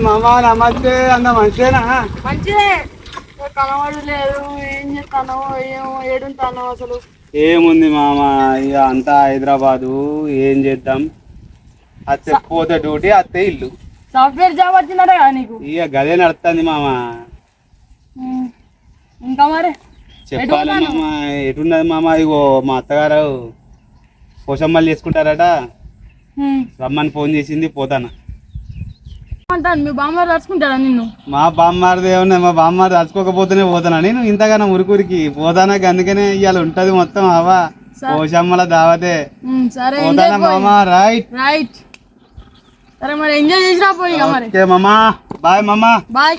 మామా నమస్తే అన్న మంచిదేనా? మంచిదే. కనబడు లేదు, ఏం చేస్తానో ఏమో, ఏడుంటానో అసలు. ఏముంది మామ, ఇక అంతా హైదరాబాదు, ఏం చేద్దాం. అత్తే పోతే డ్యూటీ, అత్తే ఇల్లు. సాఫ్ట్వేర్ జాబ్ వచ్చిందట కదా నీకు? ఇక గదే నడుస్తుంది మామ. ఇంకా మరి చెప్పాలి మామ. ఎటున్నది మామ? ఇగో మా అత్తగారు పోషమ్మలు చేసుకుంటారట, రమ్మని ఫోన్ చేసింది, పోతానా. మీ బామ్మారు రాసుకుంటారా నిన్ను? మా బామ్మారిది ఏమన్నా, మా బామ్మారి రాసుకోకపోతేనే పోతానా నేను ఇంతగానో ఉరికురికి పోతానా. అందుకనే ఇవాళ ఉంటది మొత్తం అవా పోషమ్మల దావతే. సరే పోతానా మామ. Right right. సరే మరి ఎంజాయ్ చేసినా పోయి మరి. ఓకే మామ, బాయ్ మామ. బాయ్.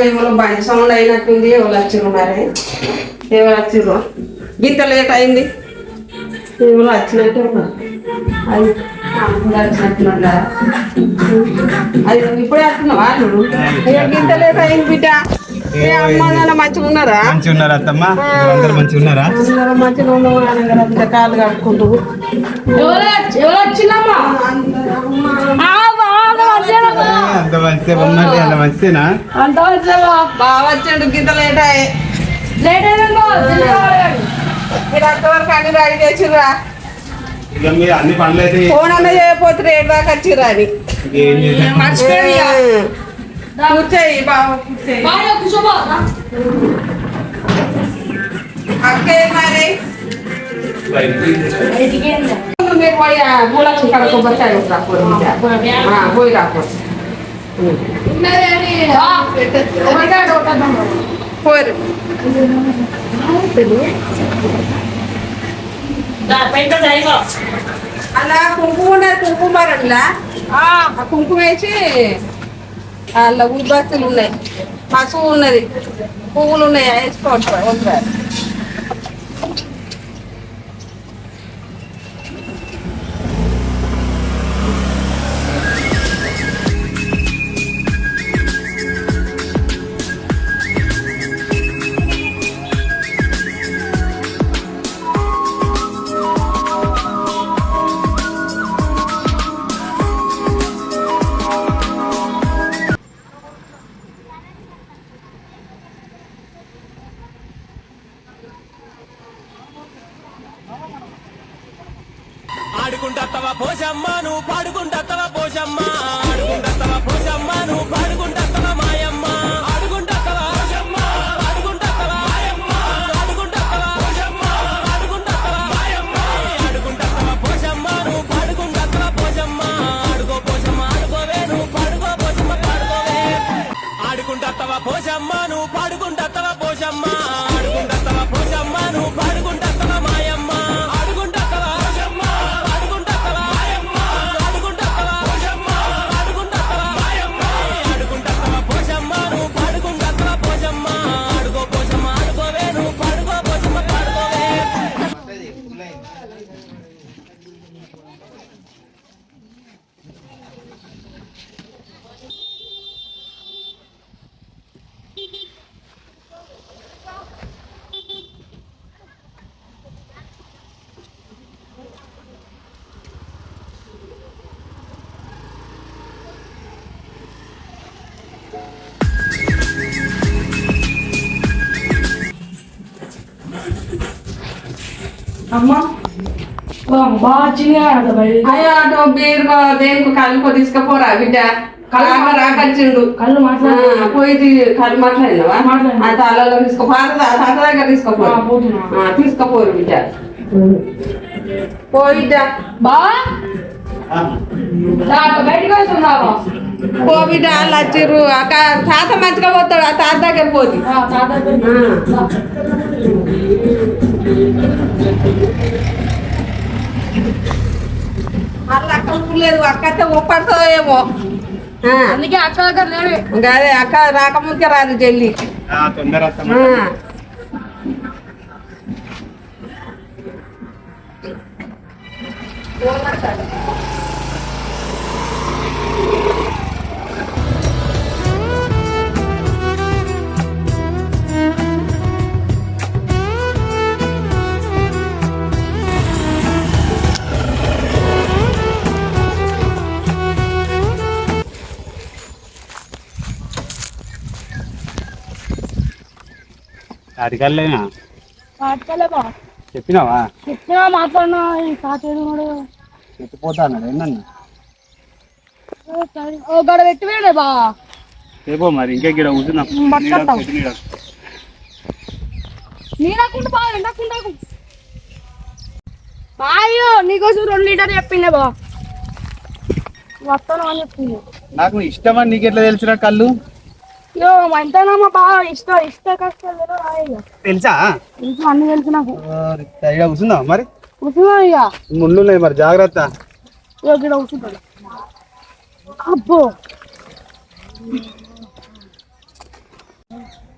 ఎవరో బండి సౌండ్ అయినట్టుంది. ఎవరు వచ్చిర్రు మరి? ఎవరు వచ్చిర్రు? గింత లేట్ అయింది. ఎవరు వచ్చినట్టు అది వచ్చినట్టున్నారా? అది ఇప్పుడే వస్తున్నావా? గింత లేట్ అయింది బిడ్డ. అమ్మ నాన్న మంచిగా ఉన్నారా? మంచిగా ఉన్నారా అత్తమ్మ? మంచిగా ఉన్నారా? మంచిగా ఉన్నావు బిడ్డ. కాళ్ళు కట్టుకుంటూ ఎవరు వచ్చిందమ్మా? అంత మంచిదే అంత మంచిదేనా? అంత బాగా వచ్చాడు. గింత లేట్ అయ్యి లేట్ మీరు అంతవరకు అన్ని రెడీ చేసిర్రా? ఇక మీరు అన్ని పనులు అయితే ఫోన్ అన్న చేయకపోతే రేటు దాకా వచ్చిర్రా అని ఏం చేశారు? కూర్చోయి బాబు, కూర్చోయి. అక్కే మరి మీరు పోయి భూలక్ష్మి కడ కొబ్బరికాయ పోయి రాకపోతే పోరు. అలా కుంకుమ ఉన్నది, కుంకుమ అట్లా కుంకుమ వేసి అలా ఉద్బస్తులు ఉన్నాయి, పసుపు ఉన్నది, పువ్వులు ఉన్నాయి, వేసుకోవచ్చు ఒకసారి. ఆడుకుంటత్తవా పోషమ్మ నువ్వు పాడుకుంటత్తవా పోషమ్మ, ఆడుకుంటత్తవా పోషమ్మ నువ్వు పాడుకుంటత్తవా మాయమ్మ, ఆడుకుంటత్తవా పోషమ్మ ఆడుకుంటత్తవా మాయమ్మ, ఆడుకుంటత్తవా పోషమ్మ ఆడుకుంటత్తవా మాయమ్మ, ఆడుకుంటత్తవా పోషమ్మ నువ్వు పాడుకుంటత్తవా పోషమ్మ, ఆడుకో పోషమ్మ ఆడుకోవే నువ్వు పాడుకో పోషమ్మ పాడుకోవే, ఆడుకుంటత్తవా పోషమ్మ నువ్వు పాడుకుంటత్తవా పోషమ్మ, ఆడుకుంటత్తవా పోషమ్మ నువ్వు పాడుకుంటత్తవా మాయమ్మ, అమ్మా అయ్యో అటు బీరుకో దేనికో కలుపుకో తీసుకుపోరా బిడ్డ. రాకచ్చిండు కళ్ళు మాట్లాడు. పోయి కళ్ళు మాట్లాడినావా? ఆ తాళలో తీసుకోపో, తాత దగ్గర తీసుకోపో, తీసుకుపోరు బిడ్డ. పోయి బా బయటకు వస్తున్నావా? పో బిడ్డ. వాళ్ళు వచ్చిర్రు. అక్క తాత మంచిగా పోతాడు, ఆ తాత దగ్గర పోతి. మళ్ళీ అక్క లేదు, అక్క అయితే ఒప్పడుతుందో ఏమో. అందుకే అక్క దగ్గర లేడు. అదే అక్క రాకముందుకే రాదు జల్లి. అడిగలేనా మాట్లాడలేవా చెప్పినావా చెప్పినా మాట్లాడినా ఈ కాటేడు చెప్పిపోతా అన్నాడు ఏంటన్నా ఓ గడ పెట్టి వేడే బా రేపో మరి ఇంకే గిడ కూర్చున్నాం పట్టుకొస్తాం నీడకుండా బా ఎండకుండా బాయో నీకోసం 2 లీటర్ చెప్పిండే బా వస్తాను అని చెప్పింది నాకు ఇష్టమని నీకు ఎట్లా తెలిసిన కళ్ళు యో ఎంతైనా బాగా ఇష్ట కష్టాలు తెలుసా తెలుసు అన్ని తెలుసు నాకు ఇక కూర్చుందాం మరి కూర్చున్నా ఇక ముళ్ళు ఉన్నాయి మరి జాగ్రత్త ఇక ఇక్కడ కూర్చుంటాడు అబ్బో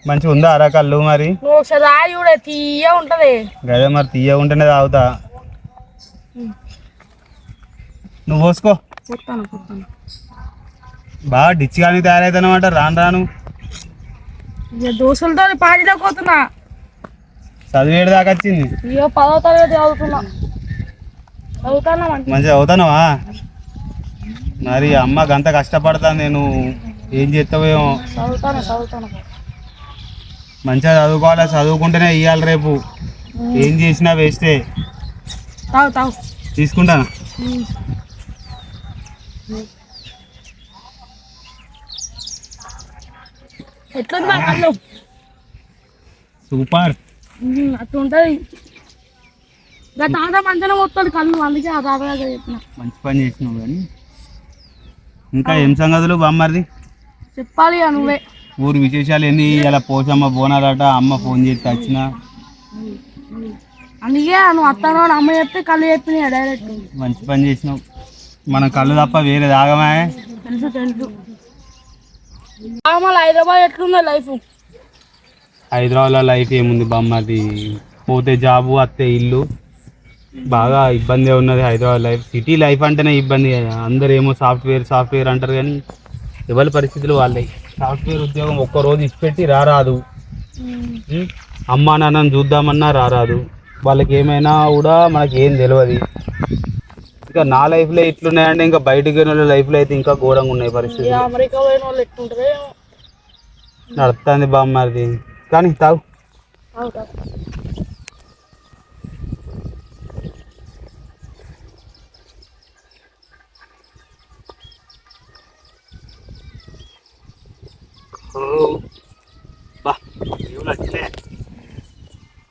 మంచిగా ఉందా అరా కళ్ళు మరి నువ్వు ఒకసారి రాయి కూడా తీయ ఉంటది గదే మరి తీయ ఉంటేనే తాగుతా నువ్వు పోసుకో చెప్తాను బాగా డిచ్ కానీ తయారవుతానమాట రాను రాను ఇక దోశలతో పాటిపోతున్నా చదివేడు దాకా వచ్చింది ఇక 10వ తరగతి చదువుతున్నా చదువుతానా మంచిగా చదువుతానవా మరి అమ్మ గంత కష్టపడతాను నేను ఏం చేస్తావేమో చదువుతాను మంచిగా చదువుకోవాలి చదువుకుంటేనే ఇవ్వాలి రేపు ఏం చేసినా వేస్టే తాగు తీసుకుంటాను ఎట్లుంది మా కళ్ళు సూపర్ అట్లా ఉంటుంది ఇంకా తాత మంచిగా వస్తుంది కళ్ళు అందుకే ఆ తాత చెప్పిన మంచి పని చేసినావు కానీ ఇంకా ఏం సంగతులు బామ్మది చెప్పాలి ఇక నువ్వే ఊరు విశేషాలు ఏంది ఇలా పోచమ్మ బోనాలట అమ్మ ఫోన్ చేసి వచ్చిన అందుకే నువ్వు అత్తాను అమ్మ చెప్తే కళ్ళు చెప్పిన డైరెక్ట్ మంచి పని చేసినావు మన కళ్ళు తప్ప వేరే తాగమే తెలుసు మళ్ళీ హైదరాబాద్ ఎట్లుందో లైఫ్ హైదరాబాద్లో లైఫ్ ఏముంది బామ్మది పోతే జాబు అత్తే ఇల్లు బాగా ఇబ్బంది ఉన్నది హైదరాబాద్ లైఫ్ సిటీ లైఫ్ అంటేనే ఇబ్బంది అందరు ఏమో సాఫ్ట్వేర్ అంటారు కానీ ఎవరి పరిస్థితులు వాళ్ళవి సాఫ్ట్వేర్ ఉద్యోగం ఒక్కరోజు ఇచ్చిపెట్టి రారాదు అమ్మా నాన్నని చూద్దామన్నా రారాదు వాళ్ళకి ఏమైనా కూడా మనకి ఏం తెలియదు ఇంకా నా లైఫ్లో ఇట్లున్నాయంటే ఇంకా బయటకు పోయిన వాళ్ళ లైఫ్లో అయితే ఇంకా ఘోరంగా ఉన్నాయి పరిస్థితులు అమెరికా పోయిన వాళ్ళు ఎట్లుంటారు నడుస్తుంది బామ్మది కానీ తాగు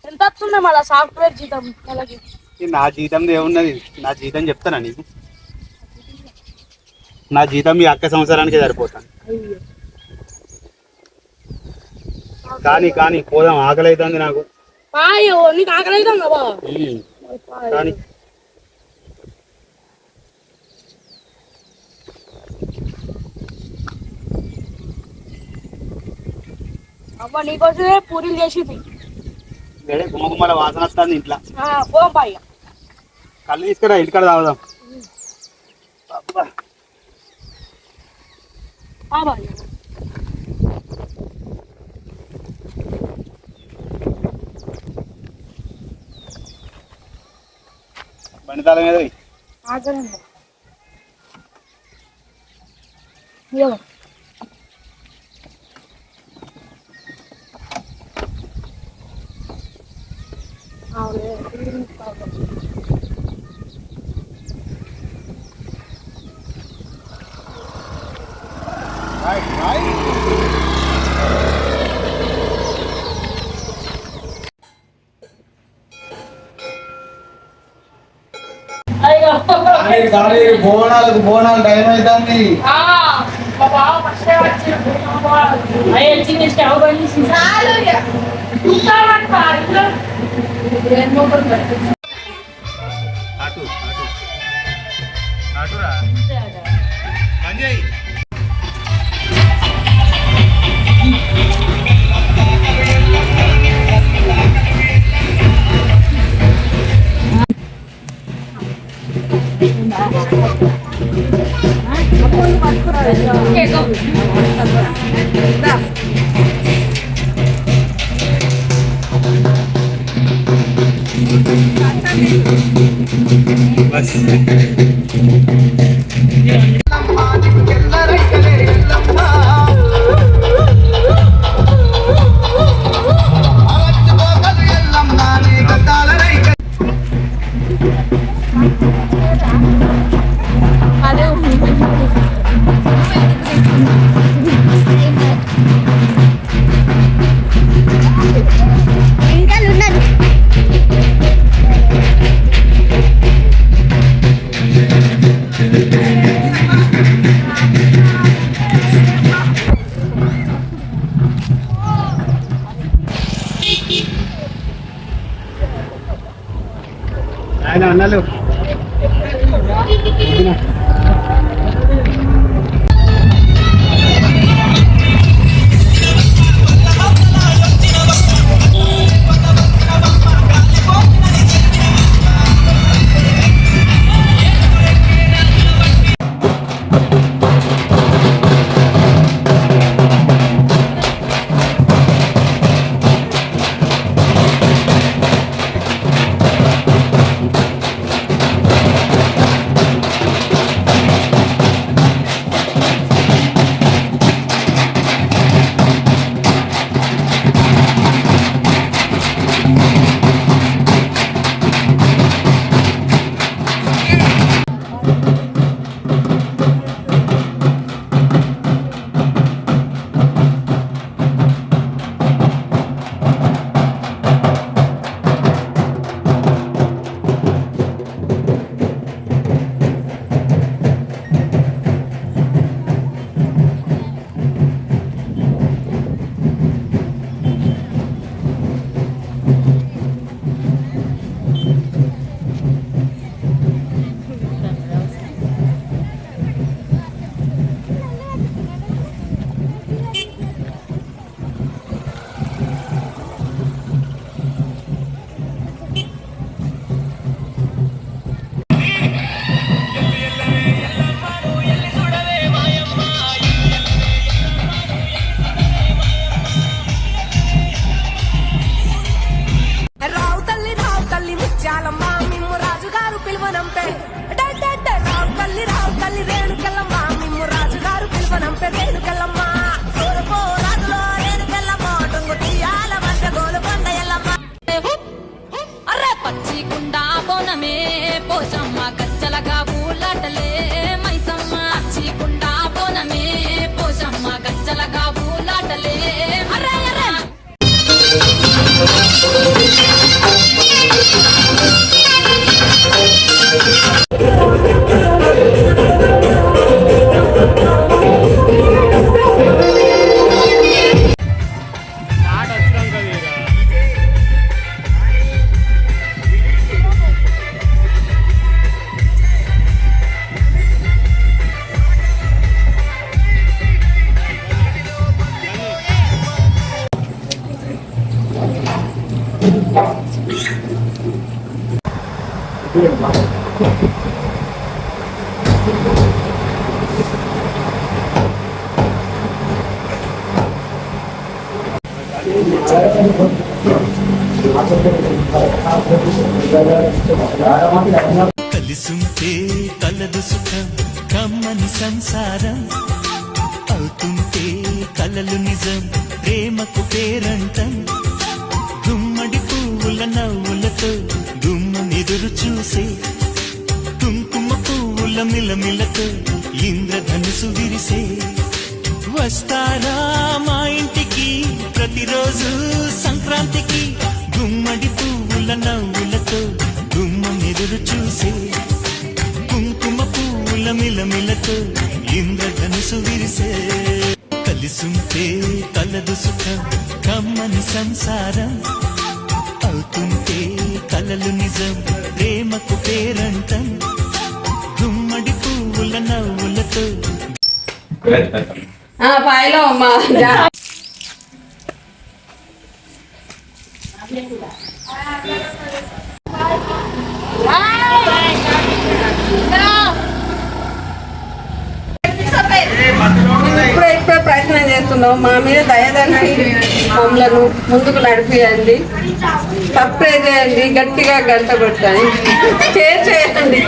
ఎంత వస్తుంది మళ్ళీ సాఫ్ట్వేర్ జీతం నెలకి నా జీతం ఏమున్నది నా జీతం చెప్తానా నీకు నా జీతం ఈ అక్క సంవత్సరానికి సరిపోతాను కానీ పోదాం ఆకలి అవుతుంది నాకు నీకు ఆకలి అవుతాం కదా కానీ అమ్మ నీకోసమే పూరీలు చేసింది గుమ్మగుమ్మల వాసన వస్తుంది ఇంట్లో పోంపాయి కళ్ళు తీసుకురా ఇంటికాడ తాగుదాం బండి తాళం మీద బోనాలు టైం అవుతుంది ఆయన అన్నలు కలిసుంటే కలదు సుఖం కమ్మని సంసారం అవుతుంటే కలలు నిజం ప్రేమకు పేరంటం గుమ్మడి పువ్వుల నవ్వులతో గుమ్మనెదురు చూసే కుంకుమ పువ్వుల మిలమిలతో ఇంద్రధనుసు విరిసే వస్తారా మా ఇంటికి ప్రతిరోజు సంక్రాంతికి గుమ్మడి పువ్వుల నవ్వులతో గుమ్మనెదురు చూసే కుంకుమ పువ్వుల మిలమిలతో ఇంద్రధనుసు విరిసే కలిసుంటే కలదు సుఖం కమ్మని సంసారం అవుతుంటే కలలు నిజం ప్రేమకు పేరంటం గుమ్మడి పువ్వుల నవ్వులతో పాయలో అమ్మా ఇప్పుడే ప్రయత్నం చేస్తున్నాం. మా మీద దయదండి, మమ్మలను ముందుకు నడిపియండి. సబ్స్క్రైబ్ చేయండి, గట్టిగా గంట కొట్టండి, షేర్ చేయండి.